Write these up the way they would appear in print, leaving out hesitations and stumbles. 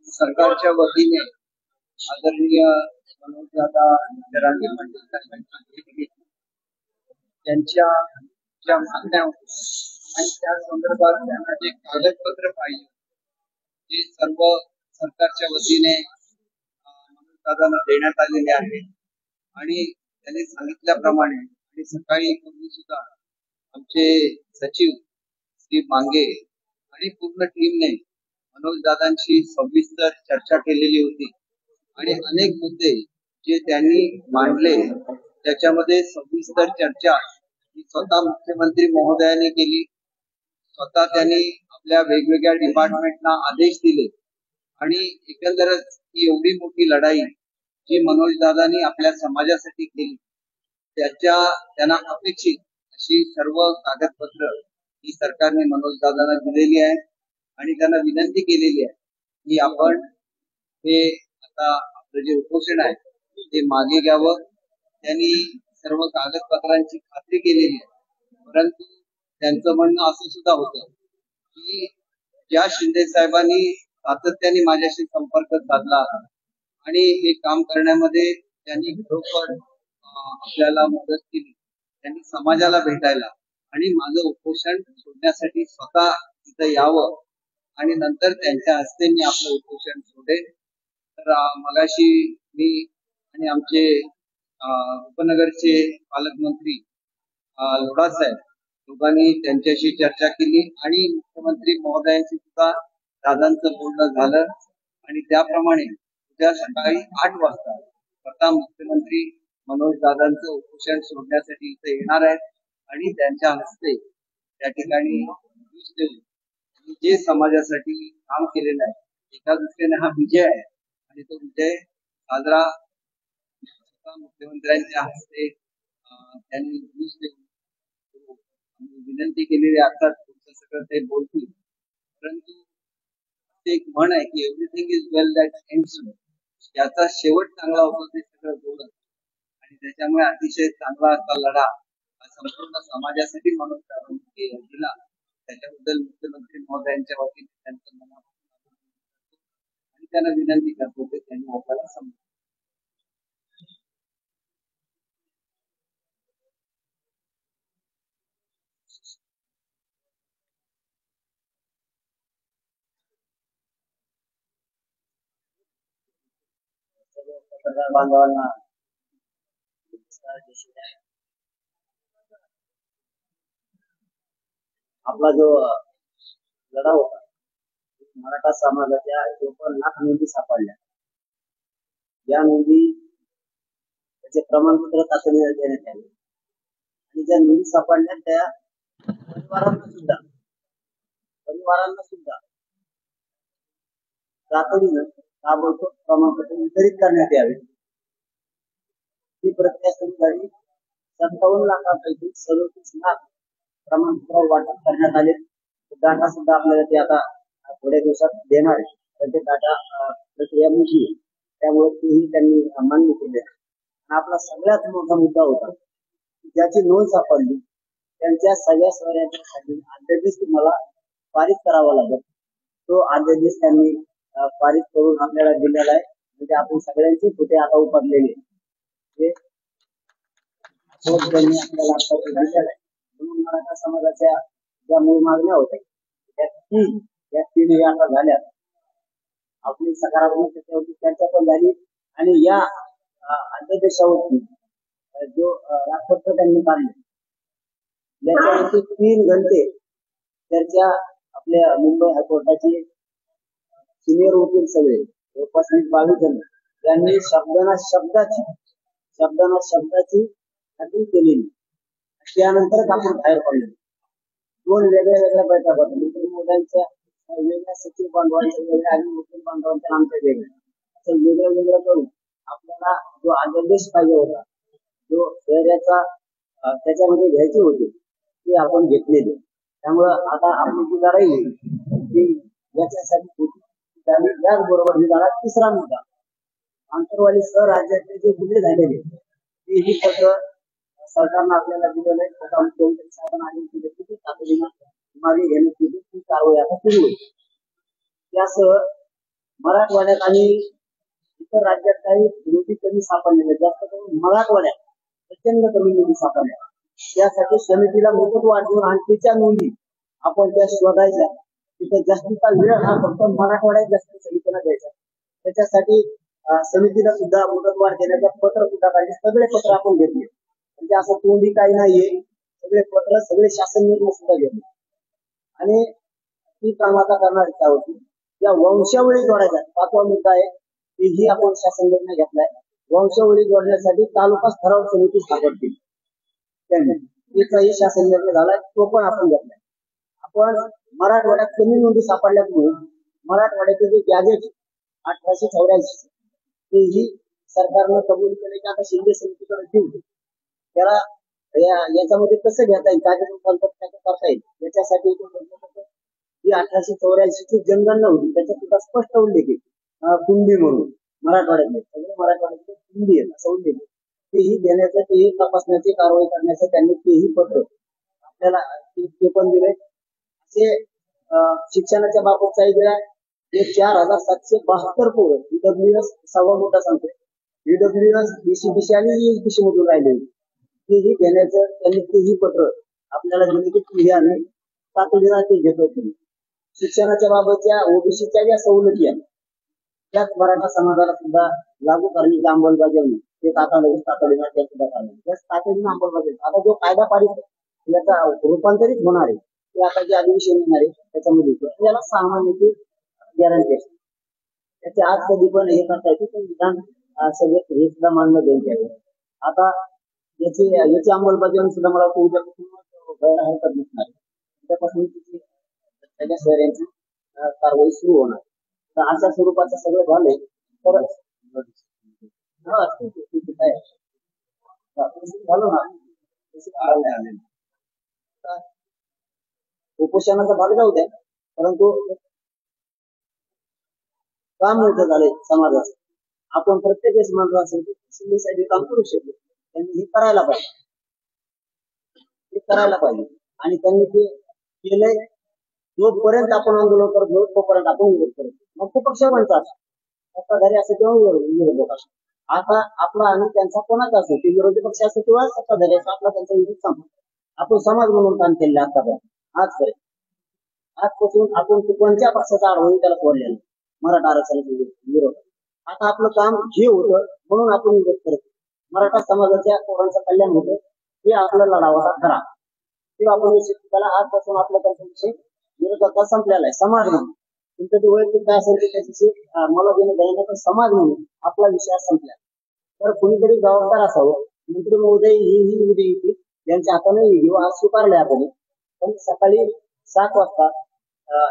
सरकारच्या वतीने आदरणीय मनोजदादा जरांगे पाटील साहेबांची त्यांच्या ज्या मागण्या आणि त्या संदर्भात त्यांना जे कागदपत्र पाहिजे ते सर्व सरकारच्या वतीने मनोजदादांना देण्यात आलेले आहे। आणि त्यांनी सांगितल्याप्रमाणे आणि सकाळी पूर्वी सुद्धा आमचे सचिव श्री मांगे आणि पूर्ण टीमने मनोजदादांशी सविस्तर चर्चा केलेली होती आणि अनेक मुद्दे जे त्यांनी मांडले त्याच्यामध्ये सविस्तर चर्चा ही स्वतः मुख्यमंत्री महोदयाने केली। स्वतः त्यांनी आपल्या वेगवेगळ्या डिपार्टमेंटना आदेश दिले आणि एकंदरच ही एवढी मोठी लढाई जी मनोजदादांनी आपल्या समाजासाठी केली त्यांना अपेक्षित अशी सर्व कागदपत्र ही सरकारने मनोजदादांना दिलेली आहे आणि त्यांना विनंती केलेली आहे की आपण हे आता आपलं जे उपोषण आहे ते मागे घ्यावं। त्यांनी सर्व कागदपत्रांची खात्री केलेली आहे, परंतु त्यांचं म्हणणं असं सुद्धा होतं की ज्या शिंदे साहेबांनी सातत्याने माझ्याशी संपर्क साधला आणि हे काम करण्यामध्ये त्यांनी खरोखर आपल्याला मदत केली, त्यांनी समाजाला भेटायला आणि माझं उपोषण सोडण्यासाठी स्वतः तिथं यावं आणि नंतर त्यांच्या हस्ते मी आपलं उपोषण सोडेन। तर मगाशी मी आणि आमचे उपनगरचे पालकमंत्री लोढा साहेब दोघांनी त्यांच्याशी चर्चा केली आणि मुख्यमंत्री महोदयांशी सुद्धा दादांचं बोलणं झालं आणि त्याप्रमाणे उद्या सकाळी 8 वाजता स्वतः मुख्यमंत्री मनोज दादांचं उपोषण सोडण्यासाठी इथे येणार आहेत आणि त्यांच्या हस्ते त्या ठिकाणी न्यूज देऊन जे समाजासाठी काम केलेलं आहे एका दृष्टीने हा विजय आहे आणि तो विजय साजरा मुख्यमंत्र्यांच्या हस्ते त्यांनी न्यूज देऊन विनंती केलेली असतात तुमचं सगळं ते बोलतील, परंतु एक म्हण आहे की everything is well that ends well, याचा शेवट चांगला होतो ते सगळं बोलत आणि त्याच्यामुळे अतिशय चांगला असा लढा संपूर्ण समाजासाठी म्हणून दिला त्याच्याबद्दल मुख्यमंत्री महोदयांच्या वतीने त्यांचं मनापासून आणि त्यांना विनंती करतो की त्यांनी आपल्याला समजून पत्रकार बांधवांना आपला जो लढा होता मराठा समाजाच्या 54 लाख नोंदी सापडल्या, या नोंदी त्याचे प्रमाणपत्र तातडीने देण्यात आले आणि ज्या नोंदी सापडल्या त्या परिवारांना सुद्धा तातडीनं ताबडतोब प्रमाणपत्र वितरित करण्यात यावे। ही प्रक्रिया सुरू झाली। 57 लाखांपैकी 37 लाख प्रमाणपत्र वाटप करण्यात आले। डाटा सुद्धा आपल्याला ते आता थोड्या दिवसात देणार आहे, तर ते डाटा प्रक्रिया मोठी आहे त्यामुळे तेही त्यांनी मान्य केले। आपला सगळ्यात मोठा मुद्दा होता ज्याची नोंद सापडली त्यांच्या सगळ्या सोयऱ्यांसाठी अध्यादेश तुम्हाला पारित करावा लागेल. तो अध्यादेश त्यांनी पारित करून आपल्याला दिलेला आहे. म्हणजे आपण सगळ्यांची कुठे आता उपडलेली त्यांनी आपल्याला आता दिलेला आहे. म्हणून मराठा समाजाच्या ज्या मूळ मागण्या होत्या त्या तीन आता झाल्या. आपली सकारात्मक त्याच्यावरती चर्चा पण झाली आणि या अध्यादेशावरती जो राजपत्र त्यांनी काढले याच्यावरती 3 घंटे चर्चा आपल्या मुंबई हायकोर्टाची सिनियर वकील सगळे 22 जण यांनी शब्दाना शब्दाची खात्री केलेली. त्यानंतरच आपण बाहेर पडलो. 2 वेगळ्या बैठका मोदयांच्या वेगळ्या सचिव बांधवांच्या वेगळ्या आणि वकील बांधवांच्या आमच्या वेगळ्या असं वेगळं करून आपल्याला जो अध्यादेश पाहिजे होता जो शहराचा त्याच्यामध्ये घ्यायचे होते ते आपण घेतलेले. त्यामुळं आता आपली जी लढाई होईल ती याच्यासाठी त्याचबरोबर ही लढा तिसरा मुद्दा आंतरवाली राज्यातले जे गुन्हे झालेले तेही पत्र सरकारनं आपल्याला दिलेलं आहे. तातडीनं मागे घेण्याची ती कारवाई आता सुरू होईल. त्यासह मराठवाड्यात आणि इतर राज्यात काही नोंदी कमी सापडलेल्या, जास्त करून मराठवाड्यात प्रचंड कमी नोंदी सापडल्या. त्यासाठी समितीला मुदत वाढवून आणखीच्या नोंदी आपण त्या शोधायच्या. तिथे जास्तीचा वेळ हा फक्त मराठवाड्यात जास्त समितीला द्यायचा. त्याच्यासाठी समितीला सुद्धा मुदत वाढ देण्याचं पत्र सुद्धा काढले. सगळे पत्र आपण घेतले. म्हणजे असं तोंडी काही नाहीये. सगळे पत्र सगळे शासन निर्णय सुद्धा घेतले आणि ती काम आता करणार त्यावरती या वंशावळी जोडायच्या 5वा मुद्दा आहे तीही आपण शासन निर्णय घेतलाय. वंशावळी जोडण्यासाठी तालुका ठराव समिती स्थापन केली त्यांनी. याचाही शासन निर्णय झालाय, तो पण आपण घेतलाय. आपण मराठवाड्यात कमी नोंदी सापडल्यामुळे मराठवाड्याचे जे गॅजेट 1884 तेही सरकारनं कबूल केले की आता शिंदे समितीकडे देऊ. त्याला याच्यामध्ये कसं घेता येईल, काय करता येईल याच्यासाठी ही 1884 ची जनगणना होती. त्याच्यात सुद्धा स्पष्ट उल्लेख आहे कुंडी म्हणून मराठवाड्यातले सगळे मराठवाड्यातले कुंडी आहेत असं उल्लेख. तेही देण्याचं तेही तपासण्याची कारवाई करण्याचं त्यांनी तेही पत्र आपल्याला ते पण दिले. असे शिक्षणाच्या बाबतचाही दिला. हे 4772 पोरं ईडब्ल्यूएस 6वा मोठा सांगतो. ईडब्ल्यूएस बीसीबीसी आणि ईएसबीसी मधून राहिले तेही घेण्याचं त्यांनी तेही पत्र आपल्याला दिले की तुम्ही आम्ही तातडीनं ते घेतो. शिक्षणाच्या बाबतच्या ओबीसीच्या ज्या सवलती आहेत त्याच मराठा समाजाला सुद्धा लागू करण्याची अंमलबजावणी ते तातडीनं त्या सुद्धा करणार. तातडीनं अंमलबजावणी आता जो कायदा पारित याचा रूपांतरित होणार आहे ते आता जे अधिवेशन येणार आहे त्याच्यामध्ये याला 6 महिन्याची गॅरंटी असते. त्याचे आज कधी पण हे करता येते पण विधान सगळे हे सुद्धा मानलं जाईल. आता याची अंमलबजावणी सुद्धा मला उद्यापासून व्हायला हरकत नसणार. उद्यापासून सगळ्या शहरांची कारवाई सुरू होणार. तर अशा स्वरूपाचं सगळं झालंय तर झालं ना. उपोषणाचा भाग जाऊ द्या, परंतु काम मोठं झालंय समाजाचं. आपण प्रत्येक वेळेस म्हणतो असेल की शिंदे साहेब काम करू शकले, त्यांनी हे करायला पाहिजे आणि त्यांनी ते केलंय. जोपर्यंत आपण आंदोलन करतो तोपर्यंत आपण विरोध करतो. मग तो पक्ष म्हणतात सत्ताधारी असं किंवा विरोधक असतो. आता आपला आणि त्यांचा कोणाचा असो ते विरोधी पक्ष असो किंवा सत्ताधारी असो आपला त्यांचा विरोध संपतो. आपण समाज म्हणून काम केलेलं आतापर्यंत आजपासून आपण कोणत्या पक्षाचा आढळून त्याला सोडलेला मराठा आरक्षणाचा विरोध. आता आपलं काम हे होतं म्हणून आपण विरोध करतो. मराठा समाजाच्या पोरांचं कल्याण होतं हे आपला लढावा खरा किंवा आपण त्याला आजपासून आपलं त्यांच्याविषयी विरोधाचा संपलेला आहे. समाज म्हणून तुमचं जे वैयक्तिक काय असेल ते त्याच्याशी मला देणं द्यायला पण समाज म्हणून आपला विषय संपला. तर कुणीतरी जबाबदार असावं. मंत्री महोदय ही उद्या येतील त्यांच्या हाताने घेऊ आज स्वीकारले आपण. पण सकाळी 7 वाजता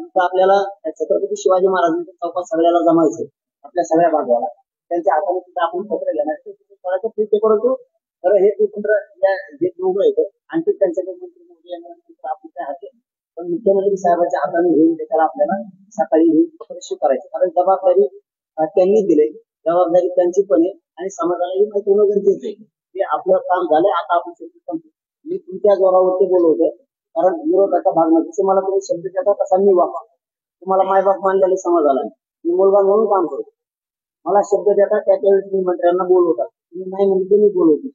इथं आपल्याला छत्रपती शिवाजी महाराजांच्या चौकात सगळ्याला जमायचं आपल्या सगळ्या बांधवाला. त्यांच्या हाताने सुद्धा आपण पत्र घेणार ठीक आहे. परंतु तर हे पत्र जे दोघं येतं आणखी त्यांच्याकडे मंत्री महोदय आपल्या हाती पण मुख्यमंत्री साहेबांच्या हाताने घेऊन त्याला आपल्याला सकाळी हे पत्र स्वीकारायचं. कारण जबाबदारी त्यांनी दिली, जबाबदारी त्यांची पण आहे आणि समाजालाही माहिती होणं गरजेचं आहे की आपलं काम झालंय. आता आपण मी तुमच्या जोरावरती बोलवतोय, कारण विरोधाचा भाग नाही. जसे मला तुम्ही शब्द देता तसा मी वापर. तुम्हाला मायबाप मानलेले समाज आला, मी मुलगा म्हणून काम करतो. मला शब्द देतात त्याच्या वेळेस मी मंत्र्यांना बोलवतात, तुम्ही नाही म्हणजे मी बोलवतो.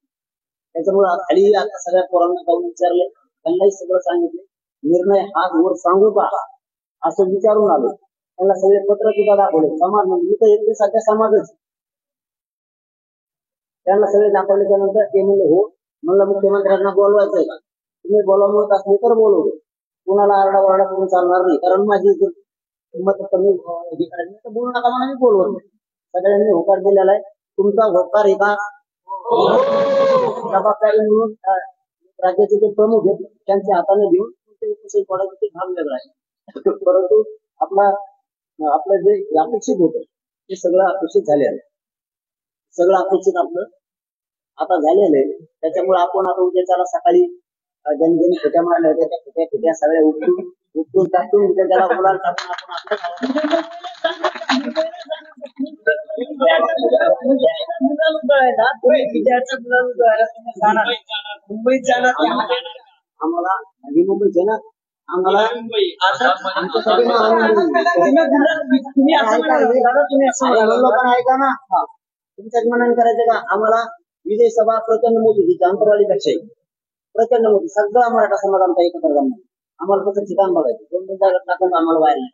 त्याच्यामुळे खाली आता सगळ्या पोरांना जाऊन विचारले, त्यांनाही सगळं सांगितलं. निर्णय हा वर सांगू का असं विचारून आलो. त्यांना सगळे पत्र सुद्धा दाखवले. समाज म्हणजे मी तर एकटे सध्या समाजच. त्यांना सगळे दाखवल्याच्या नंतर ते म्हणले हो. म्हणलं मुख्यमंत्र्यांना बोलवायचंय का? तुम्ही बोलावत असले तर बोलवतो. कुणाला आरडाओरडा करून चालणार नाही, कारण माझी किंमत कमी हे करायची तर बोलू नका म्हणून मी बोलवत. सगळ्यांनी होकार दिलेला आहे. तुमचा होकार एका जबाबदारी म्हणून राज्याचे जे प्रमुख आहेत त्यांच्या हाताने घेऊन पडायचं ते भाग वेगळा आहे. परंतु आपलं जे अपेक्षित होतं ते सगळं अपेक्षित झाले आहे. सगळं अपेक्षित आपलं आता झालेलं आहे. त्याच्यामुळे आपण आता उद्याच्याला सकाळी ज्यांनी खोट्या मारल्या होत्या त्या खोट्या सगळ्या उपटून टाकून उद्या त्याला मुलांना टाकून आपण मुंबईत जाणार आम्हाला आधी मुंबईत आहे ना, आम्हाला लोकांना ऐका ना, तुमच्याच मनाने करायचं का? आम्हाला विजय सभा प्रचंड मोठी होती, अंतरवालीपेक्षाही प्रचंड मोठी. सगळा मराठा समाज आमचा एकत्र जमणार. आम्हाला तसं ठिकाण बघायचं, 2-3 जागा टाकून आम्हाला बाहेर नाही.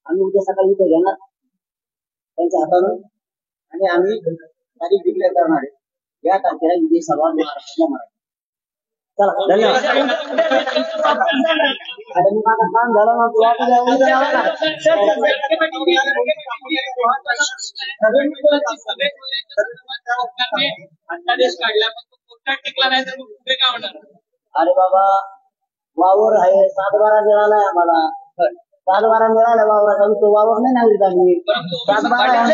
आम्ही उद्या सकाळी इथे घेणार त्यांच्या हातानं आणि आम्ही तारीख डिक्लेअर करणार आहे. या तारखेला विजय सभा महाराष्ट्राला मराठी. चला धन्यवाद. आणि मग आता काम झालं ना तुला अरे बाबा वावर आहे 7-12 मिळालाय आम्हाला. 7-12 मिळाला वावराचा तो वावर नाही नागरिक आम्ही 7-12